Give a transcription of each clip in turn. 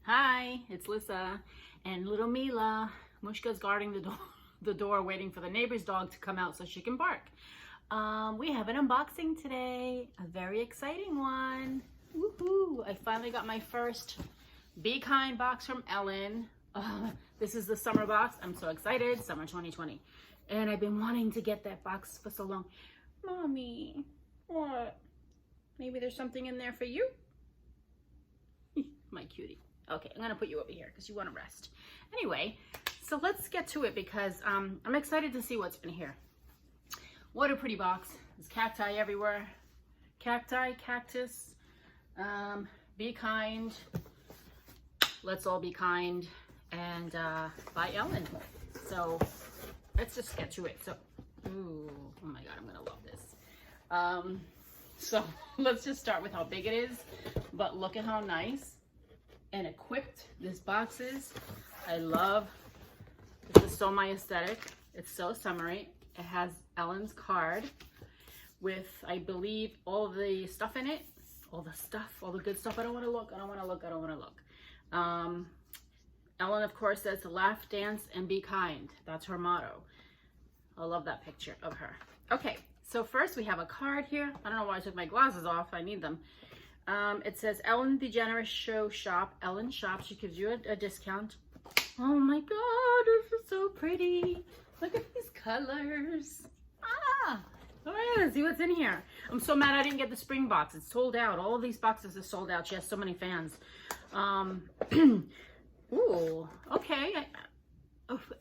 Hi, it's Lisa and little Mila. Mushka's guarding the door waiting for the neighbor's dog to come out so she can bark. We have an unboxing today, a very exciting one. Woohoo! I finally got my first Be Kind box from Ellen. This is the summer box. I'm so excited, summer 2020. And I've been wanting to get that box for so long. Mommy, what? Maybe there's something in there for you? My cutie. Okay, I'm gonna put you over here because you want to rest. Anyway, so let's get to it because I'm excited to see what's in here. What a pretty box. There's cacti everywhere. Cacti, cactus, be kind. Let's all be kind. And by Ellen. So let's just get to it. So, ooh, oh my God, I'm gonna love this. So let's just start with how big it is, but look at how nice and equipped this box is. I love, this is so my aesthetic. It's so summery. It has Ellen's card with, I believe, all the stuff in it. All the good stuff. I don't want to look. Ellen, of course, says laugh, dance, and be kind. That's her motto. I love that picture of her. Okay, so first we have a card here. I don't know why I took my glasses off. I need them. It says Ellen DeGeneres Show Shop. Ellen Shop. She gives you a discount. Oh my God, this is so pretty. Look at these colors. All right, let's see what's in here. I'm so mad I didn't get the spring box. It's sold out. All of these boxes are sold out. She has so many fans. Ooh, okay.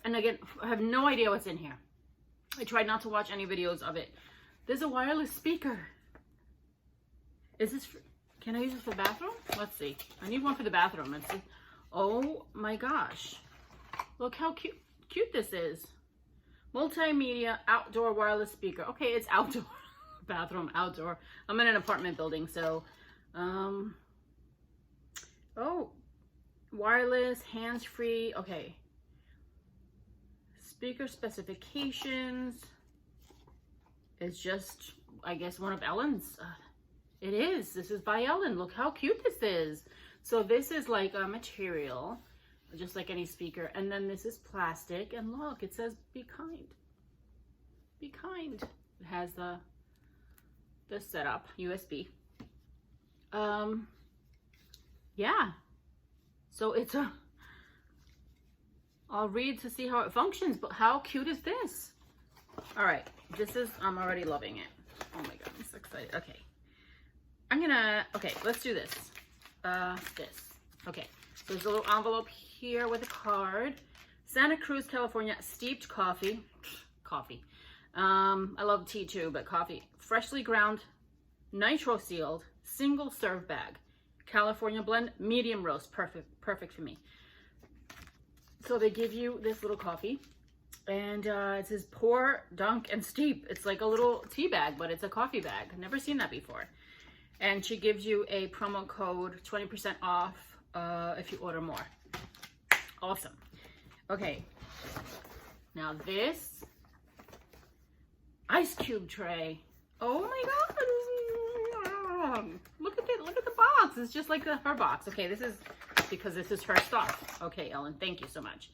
And again, I have no idea what's in here. I tried not to watch any videos of it. There's a wireless speaker. Is this for, can I use this for the bathroom? Let's see. I need one for the bathroom. Let's see. Oh my gosh. Look how cute this is. Multimedia outdoor wireless speaker. Okay, it's outdoor. Bathroom, outdoor. I'm in an apartment building, so oh, wireless, hands-free. Okay. Speaker specifications. It's just, I guess, one of Ellen's. It is. This is by Ellen. Look how cute this is. So this is like a material, just like any speaker. And then this is plastic. And look, it says be kind. Be kind. It has the setup, USB. Yeah. So it's a, I'll read to see how it functions, but how cute is this? All right, this is, I'm already loving it. Oh my God, I'm so excited. Okay. Okay, let's do this. Okay, so there's a little envelope here with a card. Santa Cruz, California, steeped coffee. I love tea too, but coffee. Freshly ground, nitro sealed, single serve bag. California blend, medium roast, perfect for me. So they give you this little coffee, and it says pour, dunk, and steep. It's like a little tea bag, but it's a coffee bag. I've never seen that before. And she gives you a promo code, 20% off if you order more. Awesome. Okay. Now this ice cube tray. Oh my God. Look at the box. It's just like her box. Okay, this is because this is her stuff. Okay, Ellen, thank you so much.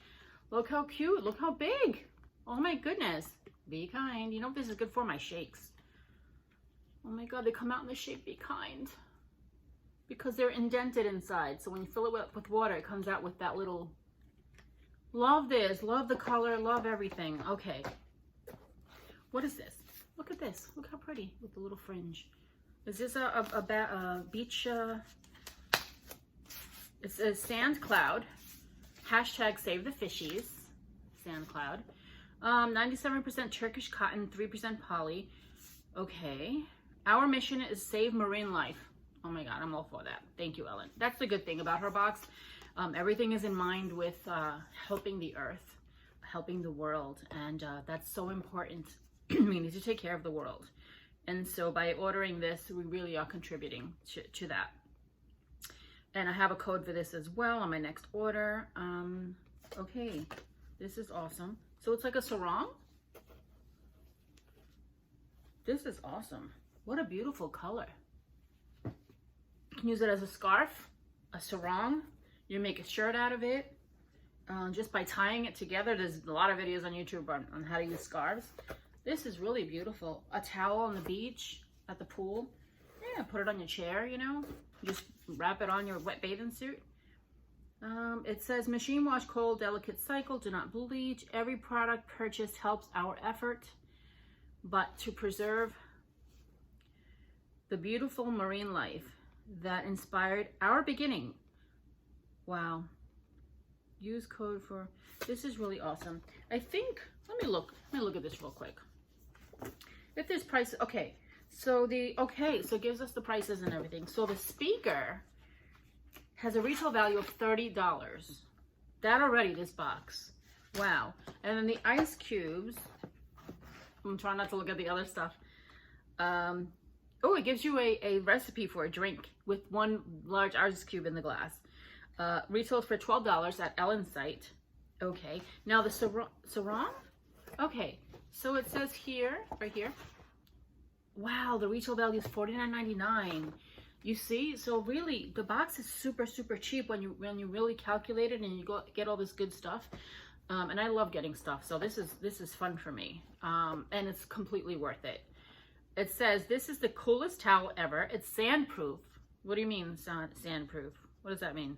Look how cute. Look how big. Oh my goodness. Be kind. You know, this is good for my shakes. Oh my God, they come out in the shape Be Kind. Because they're indented inside. So when you fill it with water, it comes out with that little... Love this. Love the color. Love everything. Okay. What is this? Look at this. Look how pretty with the little fringe. Is this a beach... It says Sand Cloud. Hashtag Save the Fishies. Sand Cloud. 97% Turkish cotton, 3% poly. Okay. Our mission is save marine life. Oh my God, I'm all for that. Thank you, Ellen. That's the good thing about her box. Everything is in mind with helping the earth, helping the world. And that's so important. We need to take care of the world. And so by ordering this, we really are contributing to that. And I have a code for this as well on my next order. Okay, this is awesome. So it's like a sarong. This is awesome. What a beautiful color. You can use it as a scarf, a sarong. You make a shirt out of it just by tying it together. There's a lot of videos on YouTube on how to use scarves. This is really beautiful. A towel on the beach, at the pool. Yeah, put it on your chair, you know. Just wrap it on your wet bathing suit. It says machine wash, cold, delicate cycle, do not bleach. Every product purchased helps our effort, but to preserve the beautiful marine life that inspired our beginning. Wow. Use code for, this is really awesome. I think, let me look at this real quick. If there's price, okay. So it gives us the prices and everything. So the speaker has a retail value of $30. That already, this box. Wow. And then the ice cubes, I'm trying not to look at the other stuff. Oh, it gives you a recipe for a drink with one large ice cube in the glass. Retails for $12 at Ellen's site. Okay. Now the sarong? Okay. So it says here, right here. Wow, the retail value is $49.99. You see, so really the box is super cheap when you really calculate it and you get all this good stuff. And I love getting stuff, so this is fun for me. And it's completely worth it. It says this is the coolest towel ever. It's sandproof. What do you mean sandproof? What does that mean?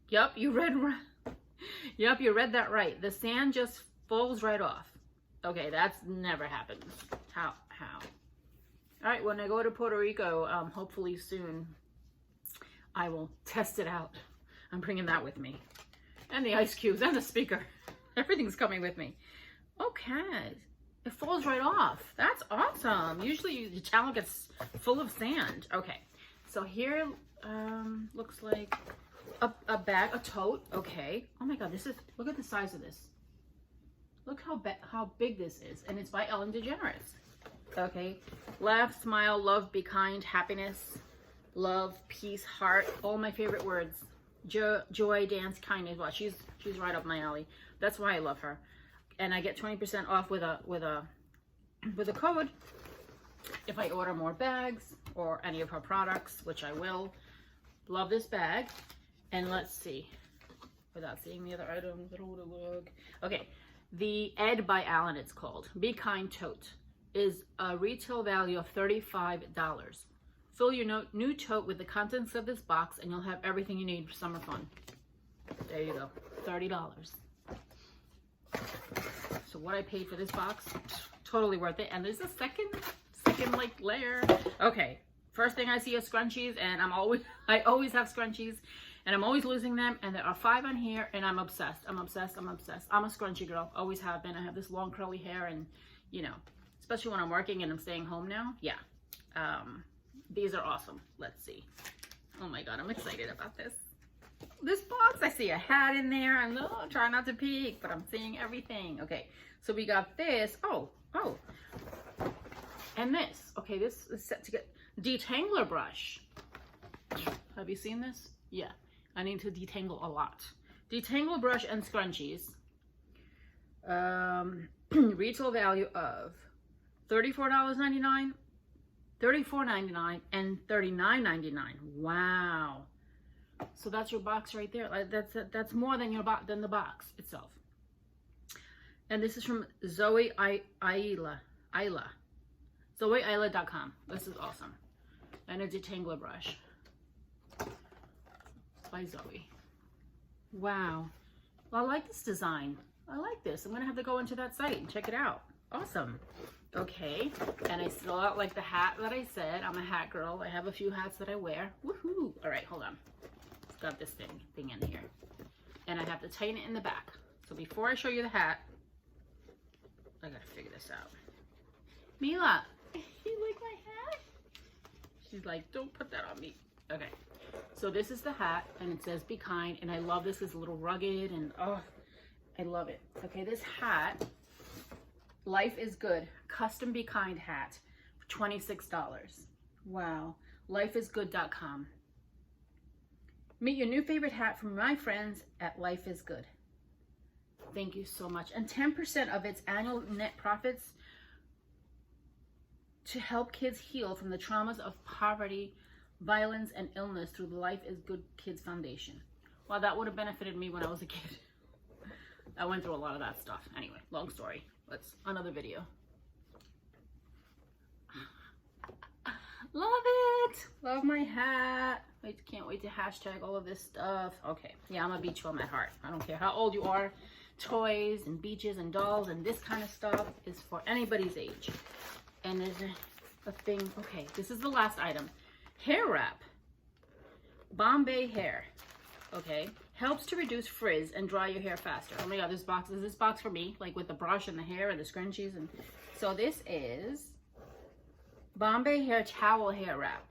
Yep, you read that right. The sand just falls right off. Okay, that's never happened. How? All right, when I go to Puerto Rico, hopefully soon, I will test it out. I'm bringing that with me. And the ice cubes and the speaker. Everything's coming with me. Okay, it falls right off. That's awesome. Usually the towel gets full of sand. Okay, so here looks like a bag, a tote. Okay. Oh my God, look at the size of this. Look how big this is. And it's by Ellen DeGeneres. Okay, laugh, smile, love, be kind, happiness, love, peace, heart, all my favorite words. Joy, dance, kindness. Well, she's right up my alley. That's why I love her. And I get 20% off with a code if I order more bags or any of her products, which I will. Love this bag. And let's see, without seeing the other items. Okay, the Ed by Allen, it's called. Be Kind Tote. Is a retail value of $35. Fill your new tote with the contents of this box and you'll have everything you need for summer fun. There you go, $30. So what I paid for this box, totally worth it. And there's a second like layer. Okay, first thing I see is scrunchies, and I always have scrunchies, and I'm always losing them. And there are 5 on here, and I'm obsessed. I'm a scrunchie girl, always have been. I have this long curly hair, and you know, especially when I'm working and I'm staying home now. Yeah. These are awesome. Let's see. Oh my God, I'm excited about this. This box, I see a hat in there. I'm trying not to peek, but I'm seeing everything. Okay, so we got this. Oh. And this. Okay, this is set to get detangler brush. Have you seen this? Yeah, I need to detangle a lot. Detangle brush and scrunchies. Retail value of $34.99, $34.99, and $39.99. Wow. So that's your box right there. That's more than than the box itself. And this is from Zoe Isla. ZoeIsla.com. This is awesome. And a detangler brush by Zoe. Wow. Well, I like this design. I like this. I'm going to have to go into that site and check it out. Awesome. Okay. And I still out like the hat that I said. I'm a hat girl. I have a few hats that I wear. Woohoo. All right, hold on. It's got this thing in here. And I have to tighten it in the back. So before I show you the hat, I got to figure this out. Mila, you like my hat? She's like, don't put that on me. Okay. So this is the hat, and it says be kind, and I love this. It's a little rugged, and oh, I love it. Okay, this hat, Life is Good, custom Be Kind hat for $26. Wow. lifeisgood.com. Meet your new favorite hat from my friends at Life is Good. Thank you so much. And 10% of its annual net profits to help kids heal from the traumas of poverty, violence, and illness through the Life is Good Kids Foundation. Well, that would have benefited me when I was a kid. I went through a lot of that stuff. Anyway, long story. Let's another video. Love it. Love my hat. Can't wait to hashtag all of this stuff. Okay. Yeah, I'm a beach bum at heart. I don't care how old you are. Toys and beaches and dolls and this kind of stuff is for anybody's age. And there's a thing. Okay, this is the last item. Hair wrap. Bombay hair. Okay. Helps to reduce frizz and dry your hair faster. Oh my god, this box is this box for me, like with the brush and the hair and the scrunchies. And so this is Bombay hair towel hair wrap.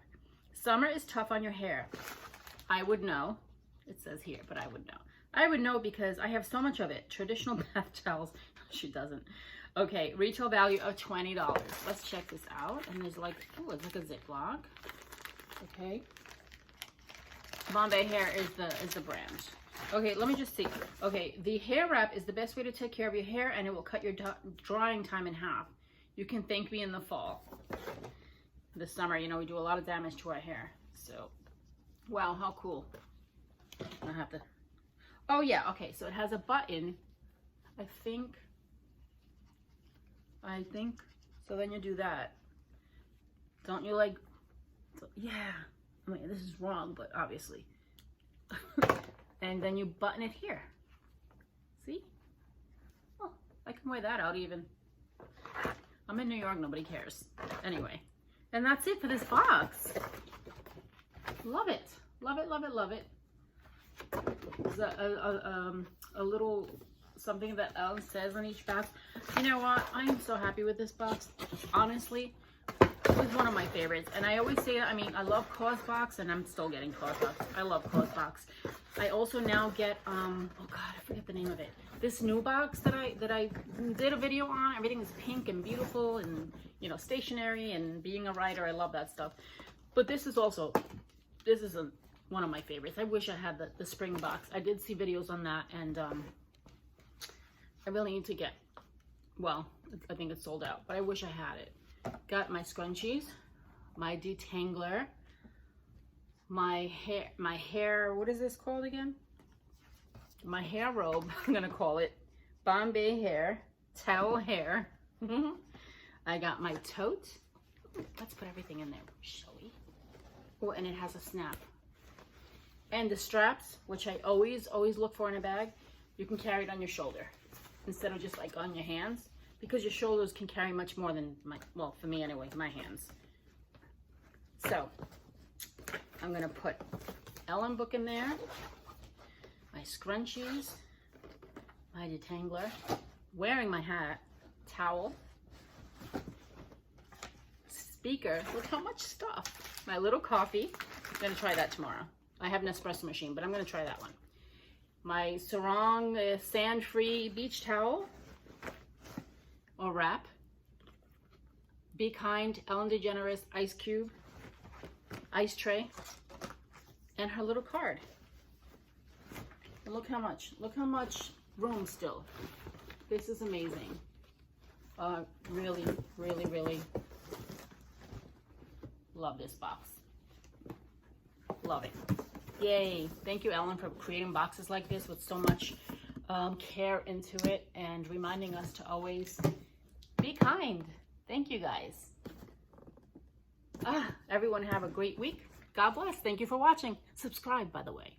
Summer is tough on your hair. I would know. It says here, but I would know. I would know because I have so much of it. Traditional bath towels. She doesn't. Okay, retail value of $20. Let's check this out. And there's like, oh, it's like a Ziploc. Okay. Bombay hair is the brand. Okay, let me just see. Okay, the hair wrap is the best way to take care of your hair, and it will cut your drying time in half. You can thank me in the fall. This summer, you know, we do a lot of damage to our hair. So, wow, how cool. I have to. Oh yeah, okay. So it has a button. I think. So then you do that. Don't you like? So, yeah. I mean, this is wrong, but obviously. And then you button it here. See? Oh, I can wear that out even. I'm in New York, nobody cares. Anyway, and that's it for this box. Love it. Love it, love it, love it. There's a little something that Ellen says on each box. You know what? I am so happy with this box. Honestly, it was one of my favorites. And I always say, I mean, I love Box, and I'm still getting Box. I love Box. I also now get, oh God, I forget the name of it. This new box that I did a video on. Everything is pink and beautiful and, you know, stationary, and being a writer, I love that stuff. But this is also, one of my favorites. I wish I had the spring box. I did see videos on that, and I really need to get, well, I think it's sold out, but I wish I had it. Got my scrunchies, my detangler, my hair, what is this called again? My hair robe, I'm gonna call it Bombay hair, towel hair. I got my tote. Let's put everything in there, shall we? Oh, and it has a snap. And the straps, which I always look for in a bag, you can carry it on your shoulder instead of just like on your hands, because your shoulders can carry much more than well, for me anyway, my hands. So I'm gonna put Ellen book in there, my scrunchies, my detangler, wearing my hat, towel, speaker. Look how much stuff. My little coffee. I'm gonna try that tomorrow. I have an espresso machine, but I'm gonna try that one. My sarong sand-free beach towel or wrap. Be Kind Ellen DeGeneres ice cube, ice tray, and her little card. And look how much room still. This is amazing. Really, really, really love this box. Love it. Yay. Thank you, Ellen, for creating boxes like this with so much care into it and reminding us to always be kind. Thank you, guys. Everyone have a great week. God bless. Thank you for watching. Subscribe, by the way.